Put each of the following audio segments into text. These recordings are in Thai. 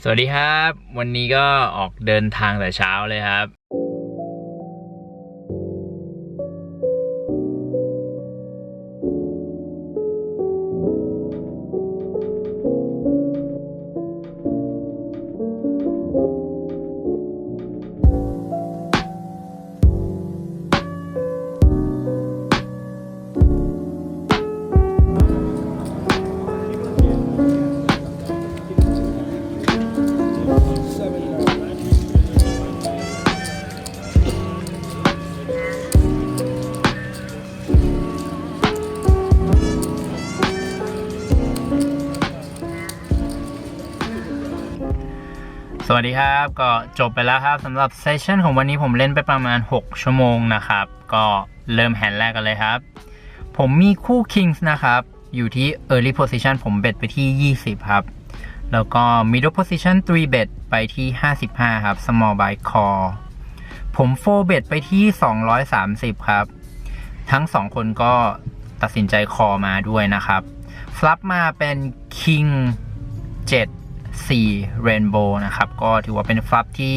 สวัสดีครับวันนี้ก็ออกเดินทางแต่เช้าเลยครับสวัสดีครับก็จบไปแล้วครับสำหรับเซสชั่นของวันนี้ผมเล่นไปประมาณ6ชั่วโมงนะครับก็เริ่มแฮนด์แรกกันเลยครับผมมีคู่ Kings นะครับอยู่ที่ Early Position ผมเบ็ดไปที่20ครับแล้วก็ Middle Position 3 เบ็ดไปที่55ครับ Small Buy Call ผม4เบ็ดไปที่230ครับทั้ง2คนก็ตัดสินใจคอมาด้วยนะครับฟลัปมาเป็น King 7-4 Rainbow นะครับก็ถือว่าเป็นฟลัปที่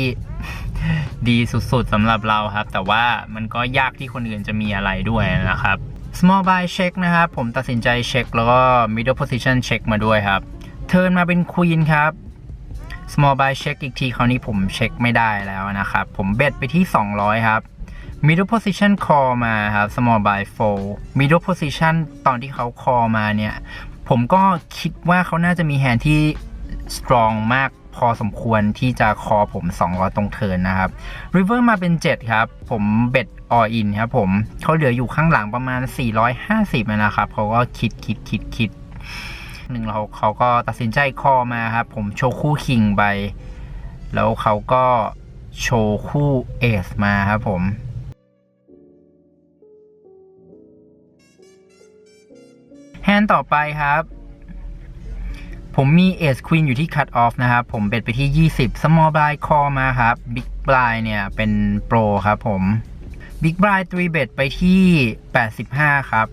ดีสุดๆสำหรับเราครับแต่ว่ามันก็ยากที่คนอื่นจะมีอะไรด้วยนะครับ Small Buy Check นะครับผมตัดสินใจเช็คแล้วก็ Middle Position Check มาด้วยครับเทิร์นมาเป็น Queen ครับ Small Buy Check อีกทีคราวนี้ผมเช็คไม่ได้แล้วนะครับผมเบ็ดไปที่200ครับ Middle Position Call มาครับ Small Buy Fold Middle Position ตอนที่เขา Call มาเนี่ยผมก็คิดว่าเขาน่าจะมีแฮนด์ที่strong มากพอสมควรที่จะคอผม200ตรงเทิร์นนะครับ River มาเป็น7ครับผมเบ็ด all in ครับผมเขาเหลืออยู่ข้างหลังประมาณ450นะครับเขาก็คิดหนึ่งเขาก็ตัดสินใจคอมาครับผมโชว์คู่คิงไปแล้วเขาก็โชว์คู่เอสมาครับผมแฮนด์ต่อไปครับผมมี Ace Queen อยู่ที่ Cut Off นะครับผมเบ็ดไปที่20 Small Blind Call มาครับ Big Blind เนี่ยเป็นโปรครับผม Big Blind 3 เบ็ดไปที่85ครับ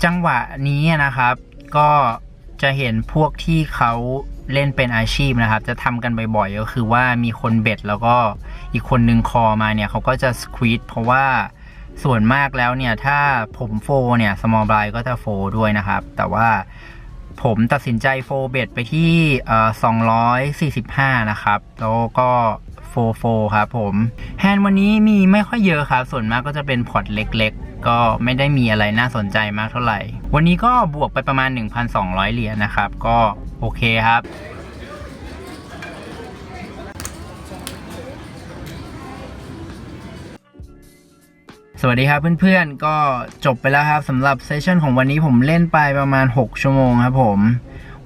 จังหวะนี้นะครับก็จะเห็นพวกที่เขาเล่นเป็นอาชีพนะครับจะทำกันบ่อยๆก็คือว่ามีคนเบ็ดแล้วก็อีกคนนึงคอมาเนี่ยเขาก็จะสควีซเพราะว่าส่วนมากแล้วเนี่ยถ้าผมโฟเนี่ย Small Blind ก็จะโฟด้วยนะครับแต่ว่าผมตัดสินใจโฟเบ็ดไปที่245นะครับแล้วก็โฟครับผมแฮนด์วันนี้มีไม่ค่อยเยอะครับส่วนมากก็จะเป็นพอร์ตเล็กๆก็ไม่ได้มีอะไรน่าสนใจมากเท่าไหร่วันนี้ก็บวกไปประมาณ 1,200 เหรียญนะครับก็โอเคครับสวัสดีครับเพื่อนๆก็จบไปแล้วครับสำหรับเซสชั่นของวันนี้ผมเล่นไปประมาณ6ชั่วโมงครับผม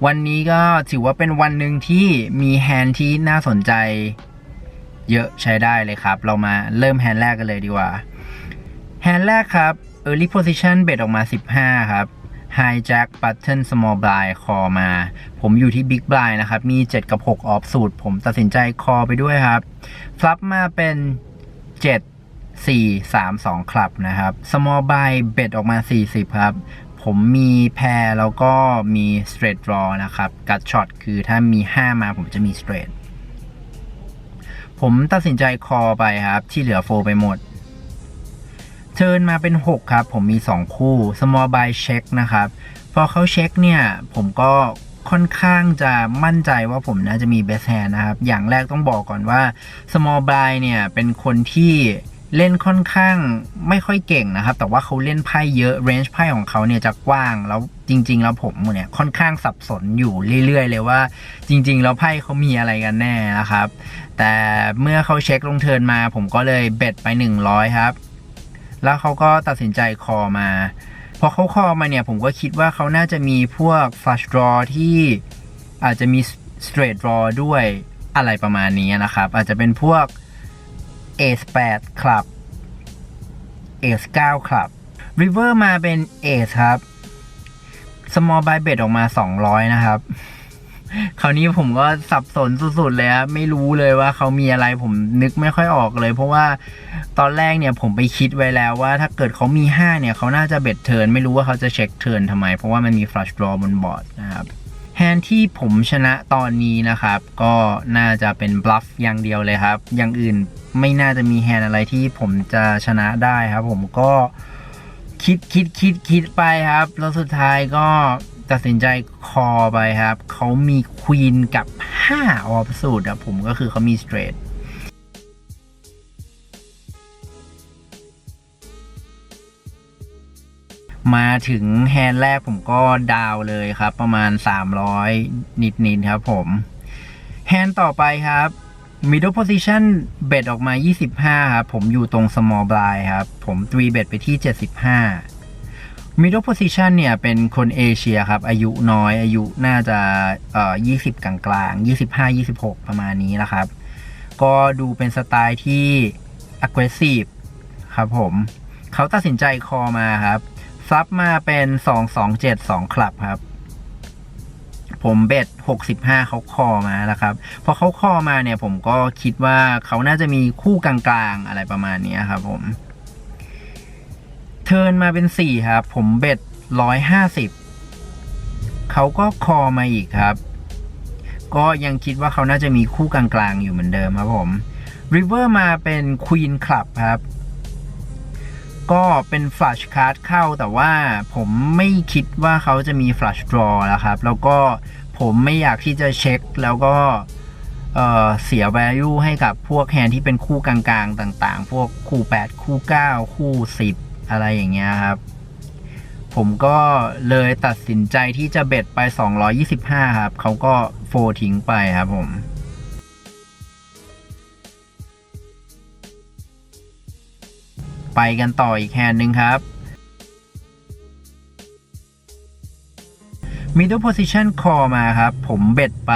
วันนี้ก็ถือว่าเป็นวันหนึ่งที่มีแฮนด์ที่น่าสนใจเยอะใช้ได้เลยครับเรามาเริ่มแฮนด์แรกกันเลยดีกว่าแฮนด์แรกครับ Early Position เบ็ดออกมา15ครับ Hijack Button Small Blind คอมาผมอยู่ที่ Big Blind นะครับมี7กับ6ออฟสูตรผมตัดสินใจคอไปด้วยครับฟลัปมาเป็น7-4-3-2 คลับนะครับ Small Buy เบ็ดออกมา40ครับผมมีแพรแล้วก็มี Straight Draw นะครับกัดช็อตคือถ้ามี5มาผมจะมี Straight ผมตัดสินใจคอไปครับที่เหลือโฟไปหมดเทิร์นมาเป็น6ครับผมมี2คู่ Small Buy เช็คนะครับพอเขาเช็คเนี่ยผมก็ค่อนข้างจะมั่นใจว่าผมน่าจะมี best hand นะครับอย่างแรกต้องบอกก่อนว่า Small Buy เนี่ยเป็นคนที่เล่นค่อนข้างไม่ค่อยเก่งนะครับแต่ว่าเขาเล่นไพ่เยอะ range ไพ่ของเขาเนี่ยจะกว้างแล้วจริงๆแล้วผมเนี่ยค่อนข้างสับสนอยู่เรื่อยๆเลยว่าจริงๆแล้วไพ่เขามีอะไรกันแน่นะครับแต่เมื่อเขาเช็คลงเทิร์นมาผมก็เลยเบ็ดไป100ครับแล้วเขาก็ตัดสินใจคอมาพอเขาคอมาเนี่ยผมก็คิดว่าเขาน่าจะมีพวก flush draw ที่อาจจะมี straight draw ด้วยอะไรประมาณนี้นะครับอาจจะเป็นพวกAce 8 ครับ Ace 9 ครับ River มาเป็น Ace ครับ Small Buy Bet ออกมา200นะครับคราวนี้ผมก็สับสนสุดๆเลยครับไม่รู้เลยว่าเขามีอะไรผมนึกไม่ค่อยออกเลยเพราะว่าตอนแรกเนี่ยผมไปคิดไว้แล้วว่าถ้าเกิดเขามี5เนี่ยเขาน่าจะเบ็ดเทิร์นไม่รู้ว่าเขาจะเช็คเทิร์นทำไมเพราะว่ามันมี Flush Draw บนบอร์ดนะครับ แฮนด์ที่ผมชนะตอนนี้นะครับก็น่าจะเป็นบลัฟอย่างเดียวเลยครับอย่างอื่นไม่น่าจะมีแฮนด์อะไรที่ผมจะชนะได้ครับผมก็คิดไปครับแล้วสุดท้ายก็ตัดสินใจคอไปครับเขามีควีนกับ5ออฟสูตรครับผมก็คือเขามีสเตรทมาถึงแฮนด์แรกผมก็ดาวเลยครับประมาณ300นิดครับผมแฮนด์ต่อไปครับ middle position เบ็ดออกมา25ครับผมอยู่ตรง small blind ครับผม3เบ็ดไปที่75 middle position เนี่ยเป็นคนเอเชียครับอายุน้อยอายุน่าจะ20กลาง25-26ประมาณนี้นะครับก็ดูเป็นสไตล์ที่ aggressive ครับผมเขาตัดสินใจคอมาครับซับมาเป็น2272คลับครับผมเบ็ด65เขาคอมาแล้วครับพอเขาคอมาเนี่ยผมก็คิดว่าเขาน่าจะมีคู่กลางๆอะไรประมาณนี้ครับผมเทิร์นมาเป็น4ครับผมเบ็ด150เขาก็คอมาอีกครับก็ยังคิดว่าเขาน่าจะมีคู่กลางๆอยู่เหมือนเดิมครับผมริเวอร์มาเป็นควีนคลับครับก็เป็นฟลัชการ์ดเข้าแต่ว่าผมไม่คิดว่าเขาจะมีฟลัชดรอแล้วครับแล้วก็ผมไม่อยากที่จะเช็คแล้วก็เสีย value ให้กับพวกแฮนด์ที่เป็นคู่กลางๆต่างๆพวกคู่8คู่9คู่10อะไรอย่างเงี้ยครับผมก็เลยตัดสินใจที่จะเบ็ดไป225ครับเขาก็โฟร์ทิ้งไปครับผมไปกันต่ออีกแฮนด์หนึ่งครับ middle position call มาครับผมเบ็ดไป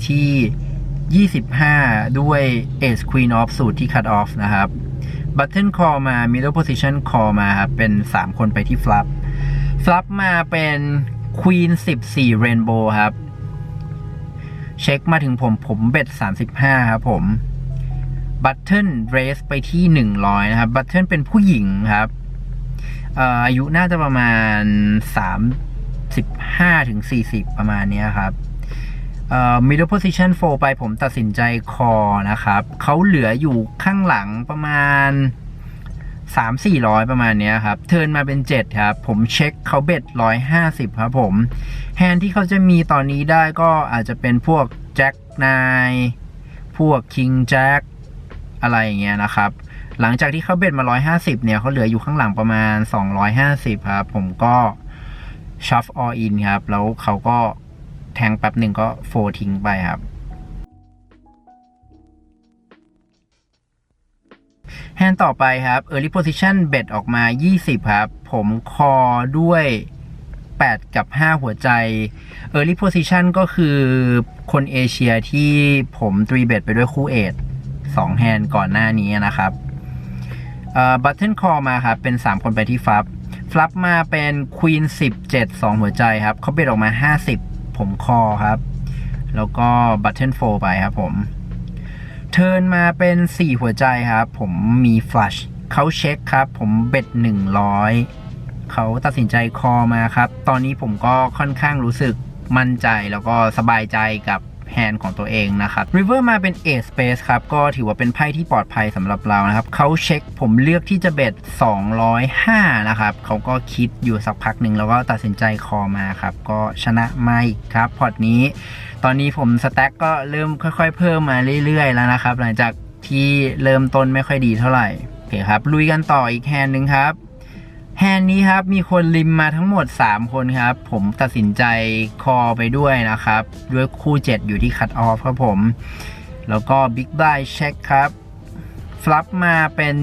ที่25ด้วย ace queen off สูตรที่ cut off นะครับ button call มา middle position call มาครับเป็น3คนไปที่ flop มาเป็น queen 14 rainbow ครับเช็คมาถึงผมเบ็ด35ครับผมบัตเทิลเรสไปที่100นะครับบัตเทิลเป็นผู้หญิงครับอายุน่าจะประมาณ35-40ประมาณนี้ครับmiddle position 4ไปผมตัดสินใจคอนะครับเขาเหลืออยู่ข้างหลังประมาณ300-400ประมาณนี้ครับเทิร์นมาเป็น7ครับผมเช็คเขาเบ็ด150ครับผมแฮนด์ที่เขาจะมีตอนนี้ได้ก็อาจจะเป็นพวกแจ็คไนพวกคิงแจ็คอะไรอย่างเงี้ยนะครับหลังจากที่เขาเบ็ดมา150เนี่ยเขาเหลืออยู่ข้างหลังประมาณ250ครับผมก็ชัฟออลอินครับแล้วเขาก็แทงแป๊บหนึ่งก็โฟร์ทิ้งไปครับแฮนด์ต่อไปครับ early position เบ็ดออกมา20ครับผมคอด้วย8กับ5หัวใจ early position ก็คือคนเอเชียที่ผม3เบ็ดไปด้วยคู่เอท2แฮนด์ก่อนหน้านี้นะครับbutton call มาครับเป็น3คนไปที่flop มาเป็น queen 17 2หัวใจครับเขาเบ็ดออกมา50ผมคอครับแล้วก็ button 4ไปครับผมเทิร์นมาเป็น4หัวใจครับผมมี flush เขาเช็คครับผมเบ็ด100เขาตัดสินใจคอมาครับตอนนี้ผมก็ค่อนข้างรู้สึกมั่นใจแล้วก็สบายใจกับแฮนด์ของตัวเองนะครับ River มาเป็น Ace Space ครับก็ถือว่าเป็นไพ่ที่ปลอดภัยสำหรับเรานะครับเขาเช็คผมเลือกที่จะเบ็ด205นะครับเขาก็คิดอยู่สักพักหนึ่งแล้วก็ตัดสินใจคอมาครับก็ชนะมาอีกครับพอร์ตนี้ตอนนี้ผมสแต็กก็เริ่มค่อยๆเพิ่มมาเรื่อยๆแล้วนะครับหลังจากที่เริ่มต้นไม่ค่อยดีเท่าไหร่โอเคครับลุยกันต่ออีกแฮนด์หนึ่งครับแฮนด์นี้ครับมีคนริมมาทั้งหมด3คนครับผมตัดสินใจคอไปด้วยนะครับด้วยคู่7อยู่ที่คัตออฟครับผมแล้วก็บิ๊กไบล์เช็คครับฟลัปมาเป็น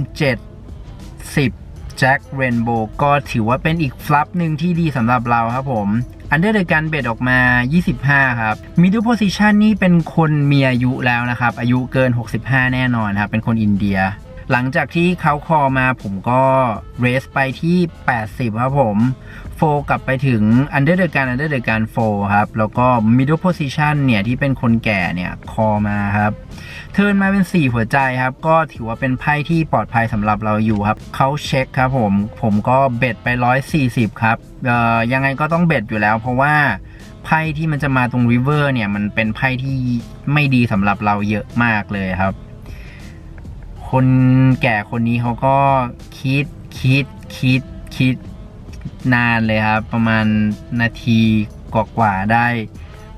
70แจ็คเรนโบว์ก็ถือว่าเป็นอีกฟลัปหนึ่งที่ดีสำหรับเราครับผมอันเดอร์เดอะกันเบ็ดออกมา25ครับมิดเดิลโพซิชันนี่เป็นคนมีอายุแล้วนะครับอายุเกิน65แน่นอนครับเป็นคนอินเดียหลังจากที่เขาคอมาผมก็เรสไปที่80ครับผมโฟกลับไปถึง Under the Gun โฟครับแล้วก็ Middle Position เนี่ยที่เป็นคนแก่เนี่ยคอมาครับเทิร์นมาเป็น4หัวใจครับก็ถือว่าเป็นไพ่ที่ปลอดภัยสำหรับเราอยู่ครับเขาเช็คครับผมก็เบ็ดไป140ครับยังไงก็ต้องเบ็ดอยู่แล้วเพราะว่า ไพ่ที่มันจะมาตรงริเวอร์เนี่ยมันเป็นไพ่ที่ไม่ดีสำหรับเราเยอะมากเลยครับคนแก่คนนี้เขาก็คิดนานเลยครับประมาณนาทีกว่าๆได้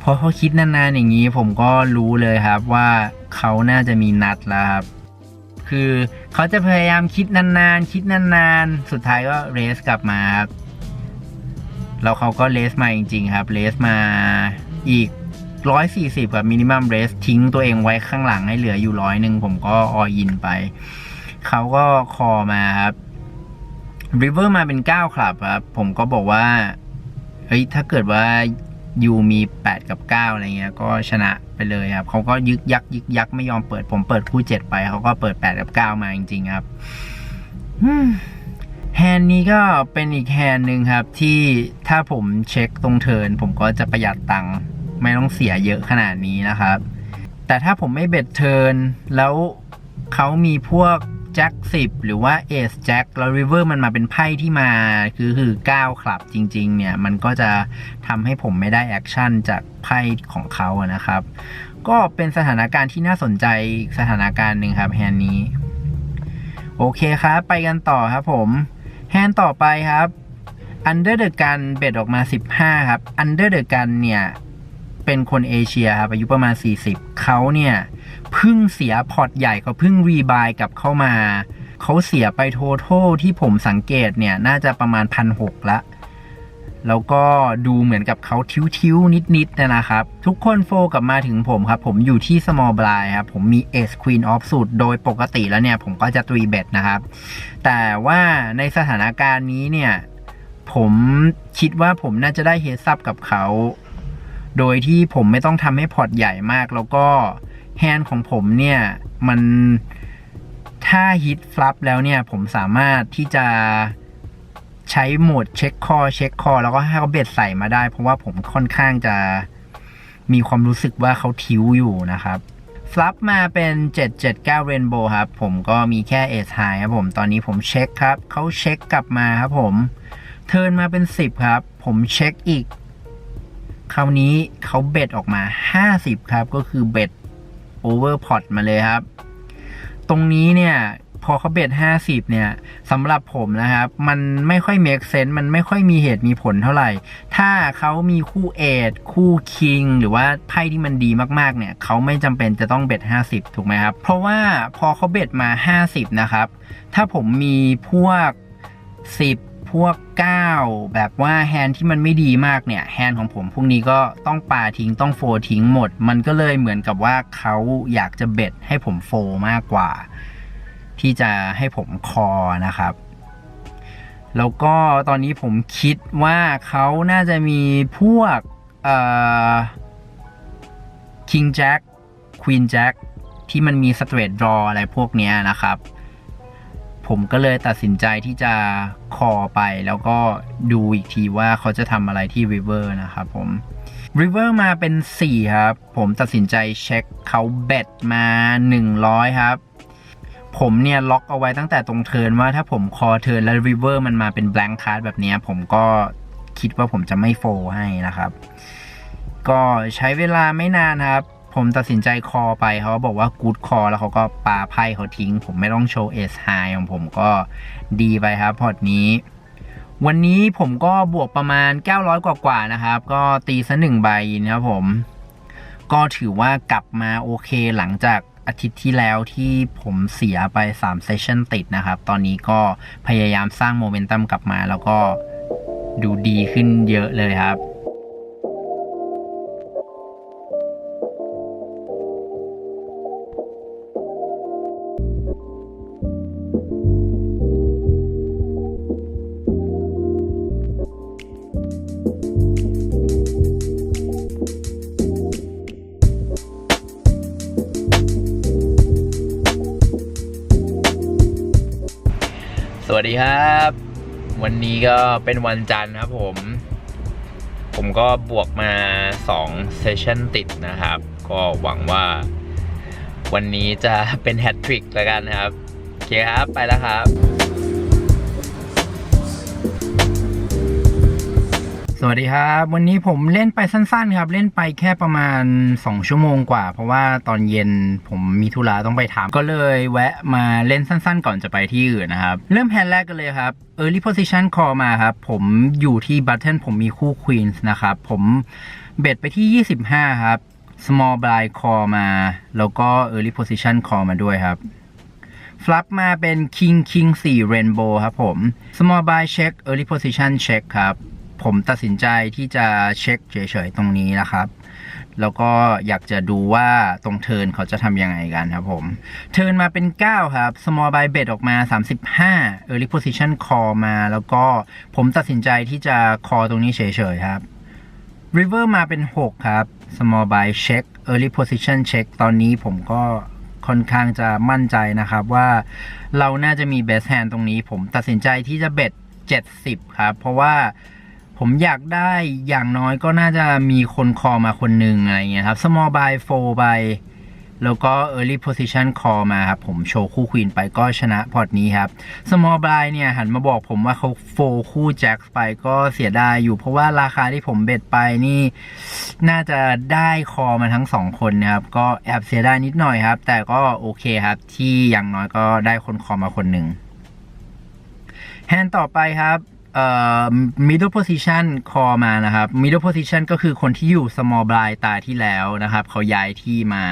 พอเขาคิดนานๆอย่างนี้ผมก็รู้เลยครับว่าเขาน่าจะมีนัดแล้วครับคือเขาจะพยายามคิดนานๆสุดท้ายก็เรสกลับมาครับแล้วเขาก็เลสมาจริงๆครับเลสมาอีก140กับมินิมัมเรสทิ้งตัวเองไว้ข้างหลังให้เหลืออยู่100ผมก็ออินไปเขาก็คอมาครับริเวอร์มาเป็น9ครับผมก็บอกว่าเฮ้ยถ้าเกิดว่ายูมี8กับ9อะไรเงี้ยก็ชนะไปเลยครับเขาก็ยึกยักไม่ยอมเปิดผมเปิดคู่7ไปเขาก็เปิด8กับ9มาจริงๆครับแฮนด์นี้ก็เป็นอีกแฮนด์หนึ่งครับที่ถ้าผมเช็คตรงเทิร์นผมก็จะประหยัดตังค์ไม่ต้องเสียเยอะขนาดนี้นะครับแต่ถ้าผมไม่เบ็ดเทิร์นแล้วเขามีพวกแจ็ค10หรือว่าเอสแจ็คแล้วริเวอร์มันมาเป็นไพ่ที่มาคือ9ครับจริงๆเนี่ยมันก็จะทำให้ผมไม่ได้แอคชั่นจากไพ่ของเขาอะนะครับก็เป็นสถานการณ์ที่น่าสนใจสถานการณ์หนึ่งครับแฮนด์นี้โอเคครับไปกันต่อครับผมแฮนด์ต่อไปครับ Under the Gun เบ็ดออกมา15ครับ Under the Gun เนี่ยเป็นคนเอเชียครับอายุประมาณ40เขาเนี่ยเพิ่งเสียพอร์ตใหญ่เขาเพิ่งรีบายกลับเข้ามาเขาเสียไปโททอลที่ผมสังเกตเนี่ยน่าจะประมาณ 1,600 ละแล้วก็ดูเหมือนกับเขาทิ้วๆนิดๆนะครับทุกคนโฟกลับมาถึงผมครับผมอยู่ที่ small blind ครับผมมี Ace Queen Off สุดโดยปกติแล้วเนี่ยผมก็จะตรีเบ็ดนะครับแต่ว่าในสถานการณ์นี้เนี่ยผมคิดว่าผมน่าจะได้เฮดซับกับเขาโดยที่ผมไม่ต้องทำให้พอร์ตใหญ่มากแล้วก็แฮนด์ของผมเนี่ยมันถ้าฮิตฟลับแล้วเนี่ยผมสามารถที่จะใช้โหมดเช็คคอแล้วก็ให้เขาเบ็ดใส่มาได้เพราะว่าผมค่อนข้างจะมีความรู้สึกว่าเขาทิ้วอยู่นะครับฟลับมาเป็น779เรนโบว์ครับผมก็มีแค่เอสไฮครับผมตอนนี้ผมเช็คครับเขาเช็คกลับมาครับผมเทิร์นมาเป็น10ครับผมเช็คอีกคราวนี้เขาเบ็ดออกมา50ครับก็คือเบ็ดโอเวอร์พอตมาเลยครับตรงนี้เนี่ยพอเขาเบ็ด50เนี่ยสำหรับผมนะครับมันไม่ค่อยเมคเซนส์มันไม่ค่อยมีเหตุมีผลเท่าไหร่ถ้าเขามีคู่เอทคู่คิงหรือว่าไพ่ที่มันดีมากๆเนี่ยเขาไม่จำเป็นจะต้องเบ็ด50ถูกไหมครับเพราะว่าพอเขาเบ็ดมา50นะครับถ้าผมมีพวก10พวก9แบบว่าแฮนด์ที่มันไม่ดีมากเนี่ยแฮนด์ของผมพวกนี้ก็ต้องปาทิ้งต้องโฟทิ้งหมดมันก็เลยเหมือนกับว่าเขาอยากจะเบ็ดให้ผมโฟมากกว่าที่จะให้ผมคอนะครับแล้วก็ตอนนี้ผมคิดว่าเขาน่าจะมีพวกKing Jack Queen Jack ที่มันมีสเตรทดรออะไรพวกนี้นะครับผมก็เลยตัดสินใจที่จะคอไปแล้วก็ดูอีกทีว่าเขาจะทำอะไรที่ River นะครับผม River มาเป็น4ครับผมตัดสินใจเช็คเขาเบ็ดมา100ครับผมเนี่ยล็อกเอาไว้ตั้งแต่ตรงเทิร์นว่าถ้าผมคอเทิร์นแล้ว River มันมาเป็น blank card แบบนี้ผมก็คิดว่าผมจะไม่โฟลให้นะครับก็ใช้เวลาไม่นานครับผมตัดสินใจคอไปเขาบอกว่ากู๊ดคอแล้วเขาก็ปาไพ่เขาทิ้งผมไม่ต้องโชว์เอสไฮของผมก็ดีไปครับพอร์ตนี้วันนี้ผมก็บวกประมาณ900กว่านะครับก็ตีซะ1ใบนะครับผมก็ถือว่ากลับมาโอเคหลังจากอาทิตย์ที่แล้วที่ผมเสียไป3เซสชั่นติดนะครับตอนนี้ก็พยายามสร้างโมเมนตัมกลับมาแล้วก็ดูดีขึ้นเยอะเลยครับสวัสดีครับวันนี้ก็เป็นวันจันทร์ครับผมก็บวกมา2เซสชั่นติดนะครับก็หวังว่าวันนี้จะเป็นแฮตทริกแล้วกันนะครับโอเคครับไปแล้วครับ สวัสดีครับวันนี้ผมเล่นไปสั้นๆครับเล่นไปแค่ประมาณ2 ชั่วโมงกว่าเพราะว่าตอนเย็นผมมีธุระต้องไปทำก็เลยแวะมาเล่นสั้นๆก่อนจะไปที่อื่นนะครับเริ่มแฮนด์แรกกันเลยครับ Early Position Call มาครับผมอยู่ที่บัตเทิลผมมีคู่ Queens นะครับผมเบ็ดไปที่25ครับ Small Blind Call มาแล้วก็ Early Position Call มาด้วยครับฟลัปมาเป็น King 4 Rainbow ครับผม Small Buy Check Early Position Check ครับผมตัดสินใจที่จะเช็คเฉยๆตรงนี้นะครับแล้วก็อยากจะดูว่าตรงเทิร์นเขาจะทำยังไงกันครับผมเทิร์นมาเป็น9ครับ Small Buy Bet ออกมา35 Early Position Call มาแล้วก็ผมตัดสินใจที่จะ call ตรงนี้เฉยๆครับ River มาเป็น6ครับ Small Buy Check Early Position Check ตอนนี้ผมก็ค่อนข้างจะมั่นใจนะครับว่าเราน่าจะมี best hand ตรงนี้ผมตัดสินใจที่จะเบ็ด70ครับเพราะว่าผมอยากได้อย่างน้อยก็น่าจะมีคนคอมาคนหนึ่งอะไรเงี้ยครับ small buy 4 buy แล้วก็ early position call มาครับผมโชว์คู่ควีนไปก็ชนะพอร์ตนี้ครับ small buy เนี่ยหันมาบอกผมว่าเขาโฟคู่แจ็คไปก็เสียดายอยู่เพราะว่าราคาที่ผมเบ็ดไปนี่น่าจะได้คอมาทั้ง2คนนะครับก็แอบเสียดายนิดหน่อยครับแต่ก็โอเคครับที่อย่างน้อยก็ได้คนคอมาคนหนึ่งแฮนด์ต่อไปครับmiddle position call มานะครับ middle position ก็คือคนที่อยู่ small blind ตาที่แล้วนะครับเขาย้ายที่มา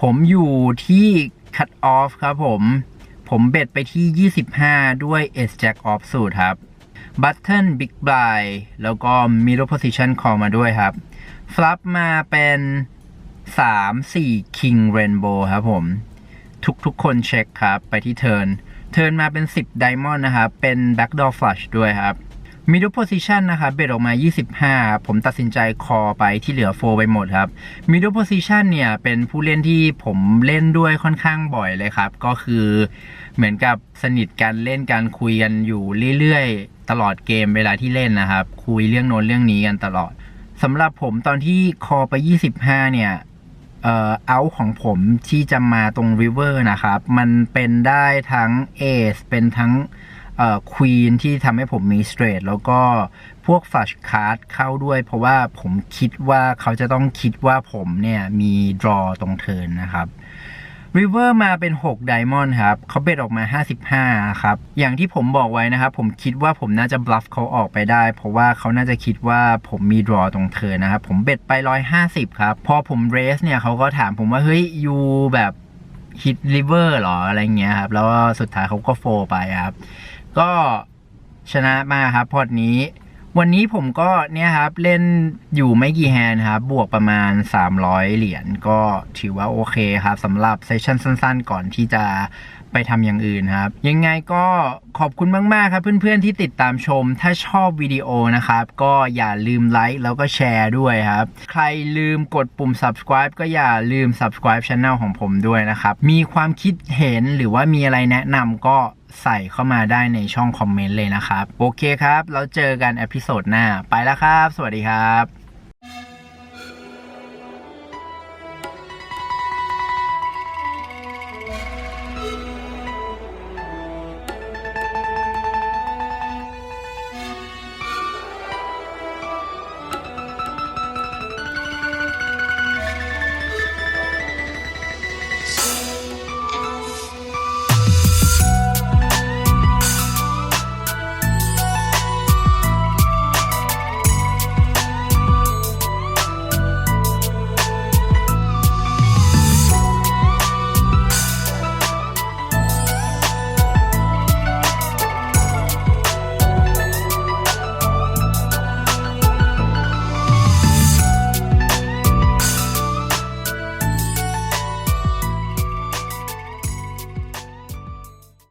ผมอยู่ที่ cut off ครับผมเบ็ดไปที่25ด้วย S jack off สูตรครับ button big blind แล้วก็ middle position call มาด้วยครับ flop มาเป็น3-4 king rainbow ครับผมทุกคนเช็คครับไปที่เทิร์นมาเป็น10 Diamond นะครับเป็น Backdoor Flush ด้วยครับ Middle Position นะครับเบ็ดออกมา25ผมตัดสินใจคอไปที่เหลือ4ไปหมดครับ Middle Position เนี่ยเป็นผู้เล่นที่ผมเล่นด้วยค่อนข้างบ่อยเลยครับก็คือเหมือนกับสนิทกันเล่นกันคุยกันอยู่เรื่อยๆตลอดเกมเวลาที่เล่นนะครับคุยเรื่องโน้นเรื่องนี้กันตลอดสำหรับผมตอนที่คอไป25เนี่ยเอาของผมที่จะมาตรง River นะครับมันเป็นได้ทั้ง Ace เป็นทั้งQueen ที่ทำให้ผมมี Straight แล้วก็พวก Flush Card เข้าด้วยเพราะว่าผมคิดว่าเขาจะต้องคิดว่าผมเนี่ยมี Draw ตรงเทิร์นนะครับ River มาเป็น6 Diamond ครับเขาเบ็ดออกมา55ครับอย่างที่ผมบอกไว้นะครับผมคิดว่าผมน่าจะ bluff เขาออกไปได้เพราะว่าเขาน่าจะคิดว่าผมมี draw ตรงเทิร์นนะครับผมเบ็ดไป150ครับพอผม raise เนี่ยเขาก็ถามผมว่าเฮ้ยยูแบบ hit river หรออะไรเงี้ยครับแล้วสุดท้ายเขาก็ fold ไปครับก็ชนะมาครับพอร์ตนี้วันนี้ผมก็เนี่ยครับเล่นอยู่ไม่กี่แฮนด์ครับบวกประมาณ300เหรียญก็ถือว่าโอเคครับสำหรับเซสชั่นสั้นๆก่อนที่จะไปทำอย่างอื่นครับยังไงก็ขอบคุณมากๆครับเพื่อนๆที่ติดตามชมถ้าชอบวิดีโอนะครับก็อย่าลืมไลค์แล้วก็แชร์ด้วยครับใครลืมกดปุ่ม subscribe ก็อย่าลืม subscribe channel ของผมด้วยนะครับมีความคิดเห็นหรือว่ามีอะไรแนะนำก็ใส่เข้ามาได้ในช่องคอมเมนต์เลยนะครับโอเคครับแล้วเจอกันเอพิโซดหน้าไปแล้วครับสวัสดีครับ